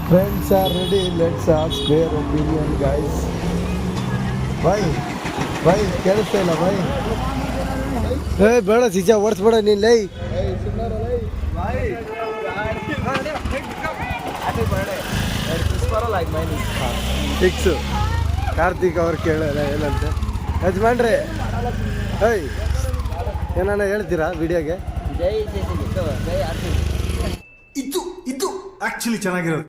Friends are ready. Let's ask their opinion, guys. Bhai, ಕೇಳಿಸ್ತಾ ಇಲ್ಲ bhai. ಬೇಡ ಸಿಜಾ ಓಡಿಸ್ಬೇಡ ನೀನ್ ಲೈ. ಫಿಕ್ಸು. ಕಾರ್ತಿಕ್ ಅವ್ರು ಕೇಳಲ್ಲ ಏನಂತ ಯಜಮಾನ್ರೆ. ಏನಾನ ಹೇಳ್ತೀರಾ ವಿಡಿಯೋಗೆ? ಇದು ಆಕ್ಚುಲಿ ಚೆನ್ನಾಗಿರೋದು.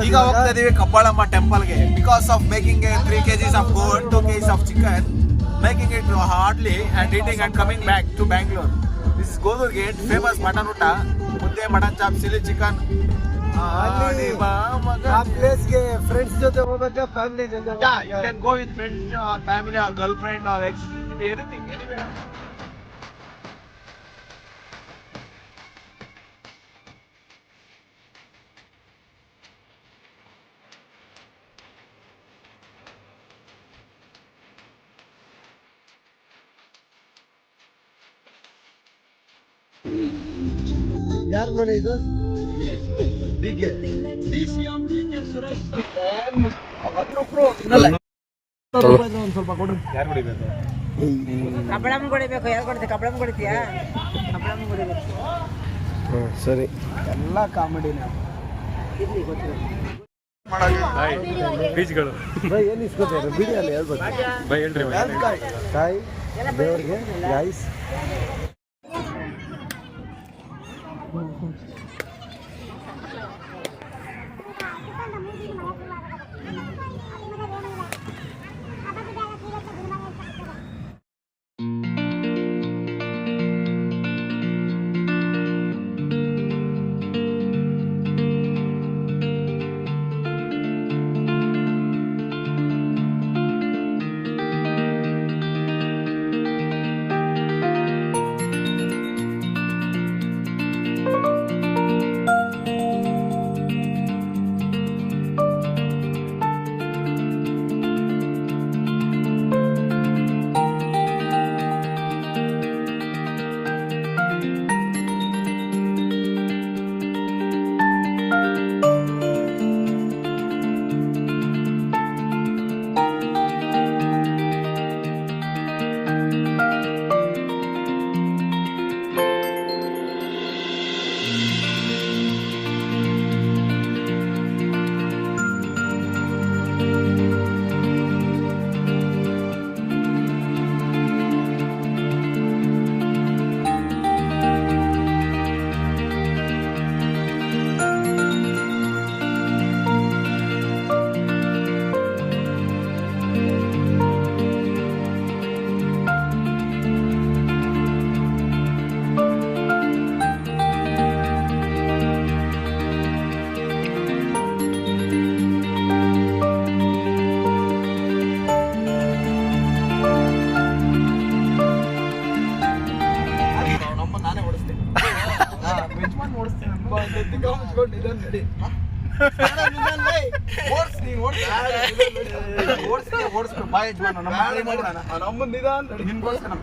ಈಗ ಹೋಗ್ತಾ ಇದೀವಿ ಕಬ್ಬಾಳಮ್ಮ ಟೆಂಪಲ್ಗೆ. Because of making 3 kgs of goat, 2 kgs of chicken, making it hardly and eating and coming back to Bangalore. This is Godur Gate, famous mutton ಊಟ, ಮುದ್ದೆ, ಮಟನ್ ಚಾಪ್, ಚಿಲ್ಲಿ ಚಿಕನ್. ಆ ಪ್ಲೇಸ್ಗೆ ಫ್ರೆಂಡ್ಸ್ ಜೊತೆ ಹೋಗ್ಬೇಕಾ ಫ್ಯಾಮಿಲಿ ಜೊತೆ? You can go with friends or family or girlfriend or ex, anything, anywhere. ಯಾರ ಮನೆ ಇದು? ಒಂದ್ ಸ್ವಲ್ಪ ಕೊಡ್ರಿ. ಯಾರು ಹೊಡಿಬೇಕು? ಕಬ್ಬಳಮ್ಮ ಕೊಡಿಬೇಕು. ಯಾರು ಕೊಡ್ತೀಯ? ಕಬ್ಬಳಮ್ಮ ಕೊಡ್ತೀಯಾ? ಕಬ್ಬಳಮ್ಮ ಕೊಡಿಬೇಕು. ಸರಿ. ಎಲ್ಲ ಕಾಮಿಡಿನ ಬೀಚ್ಗಳು ಬೈ ಏನು ಇಸ್ಕೊತಾರೆ ಬಿಡಿಯಲ್ಲಿ ಹೇಳ್ಬೇಕು. ಬೈ ಹೇಳ್ರಿ ತಾಯಿ ದೇವ್ರಿಗೆ ಗೈಸ್.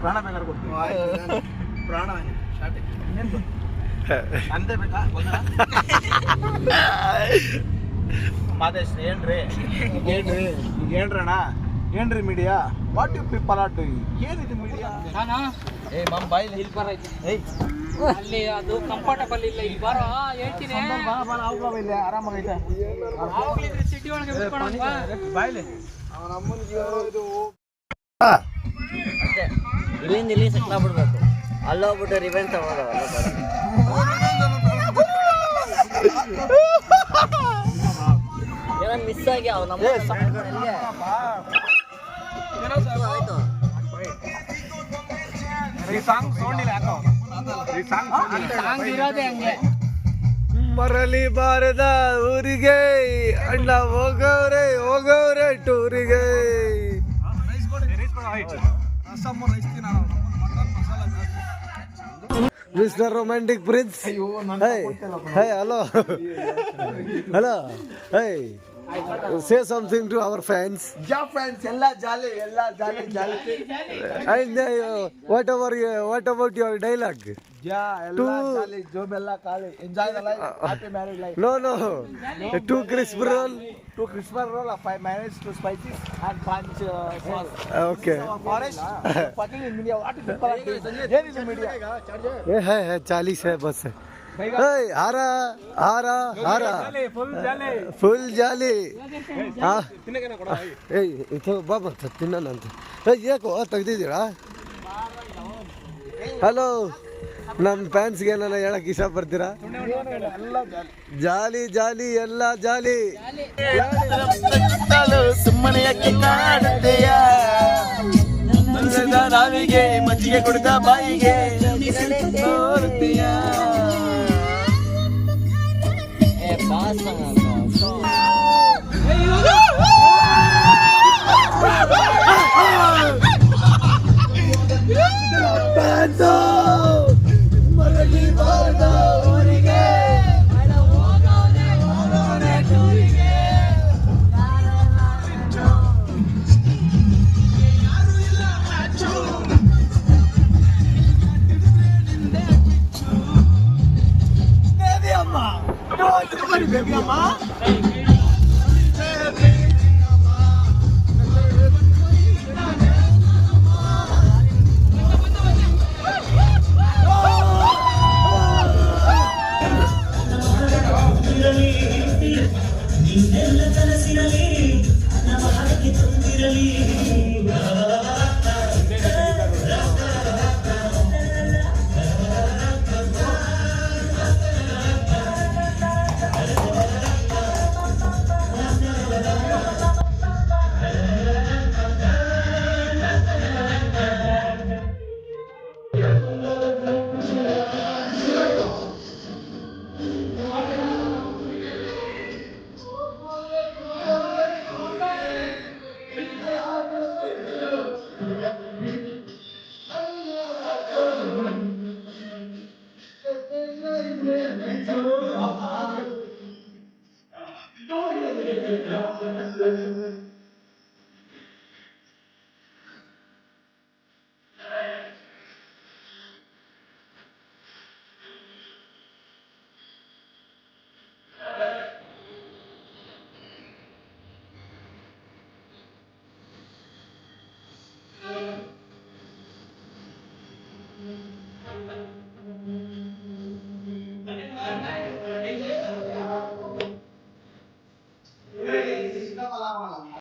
ಪ್ರಾಣ ಬೇಕಾದ್ರೆ ಕೊಡ್ತೀವಿ. ಪ್ರಾಣ ಅಂತೆ ಬೇಕಾ? ಮಾದೇಶ್ ಏನ್ರಿ ಏನ್ರಣ್ಣ? ಏನ್ರಿ media? What you people are doing? ಏನಿದೆ ಮೀಡಿಯಾ? ಅಲ್ಲಿ ಅದು ಕಂಫರ್ಟಬಲ್ ಇಲ್ಲ. ಇಲ್ಲಿ ಬರೋ ಹೇಳ್ತೀನಿ. ಆರಾಮಾಗೈತೆ. ಸಿಟಿ ಒಳಗೆ ಬಿಟ್ಕೊಂಡು ಬಾ. ಬಾಯ್ಲಿ ಇಲ್ಲಿಂದ ಇಲ್ಲಿ ಸೆಟ್ಲ್ ಆಗ್ಬಿಡ್ಬೇಕು. ಅಲ್ಲೋಗ್ಬಿಟ್ಟು ರಿವೆಂಜ್ ತಗೋದು. ಏನೋ ಮಿಸ್ ಆಗ್ಯಾವ ನಮ್ಮ ಆಯ್ತು. ಇರೋದೇ ಹಂಗೆ. ಮರಳಿ ಬಾರದ ಊರಿಗೆ ಅಣ್ಣ ಹೋಗವ್ರೆ ಟೂರಿಗೆ. Mister romantic prince. Hello hello. say something to our fans. Yeah, friends, ಎಲ್ಲ ಜಾಲಿ. And what about your dialogue? ಜಾಲಿ, ಜೋಬೆಲ್ಲ ಖಾಲಿ. Enjoy the life, happy married life. No. Two crisp roll. 2 Christmas roll, 5 mayonnaise, 2 spices, and punch sauce. Okay. Forest, fucking in media. What is the Here is the media. ये है 40 है बस. Hey, हारा full जाली. ಏಯ್ ಇದು ಬಾಬಾ ತಿನ್ನೋಣಂತ. ಯಾಕೋ ತೆಗ್ದಿದ್ದೀರಾ? Hello, ನಮ್ಮ ಫ್ಯಾನ್ಸ್ಗೆ ಏನಾರ ಹೇಳಕ್ ಇಷ್ಟಪಡ್ತೀರಾ? ಜಾಲಿ ಎಲ್ಲ ಜಾಲಿ. ಸುಮ್ಮನೆ ಯಾಕೆ ಕಾಡುತ್ತೆಯ ನಾವಿಗೆ ಮಜ್ಜಿಗೆ ಕುಡಿದ ಬಾಯಿಗೆ ತೋರುತ್ತೀಯ. Baby,